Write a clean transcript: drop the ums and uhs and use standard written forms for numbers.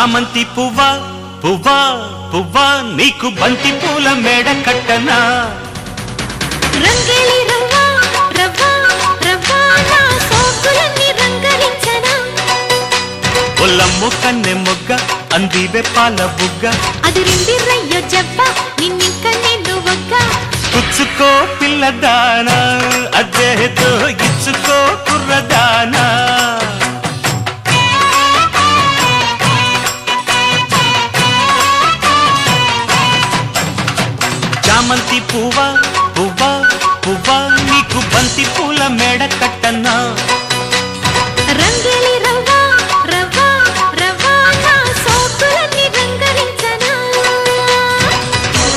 చామంతి పువ్వా పువ్వా పువ్వా నీకు బంతి పూల మేడ కట్టనా రంగేలి రవ్వా రవ్వా రవ్వా నా సోకులన్నీ రంగరించనా ఒల్లమ్ము కన్నె మొగ్గ అందివే పాల బుగ్గ అదిరింది రయ్యో జవ్వ నిన్నింక నేను వగ్గ పుచ్చుకో పిల్లదానా అదేతో ఇచ్చుకో కుర్రదానా చామంతి పువ్వా పువ్వా పువ్వా నీకు బంతి పూల మేడ కట్టనా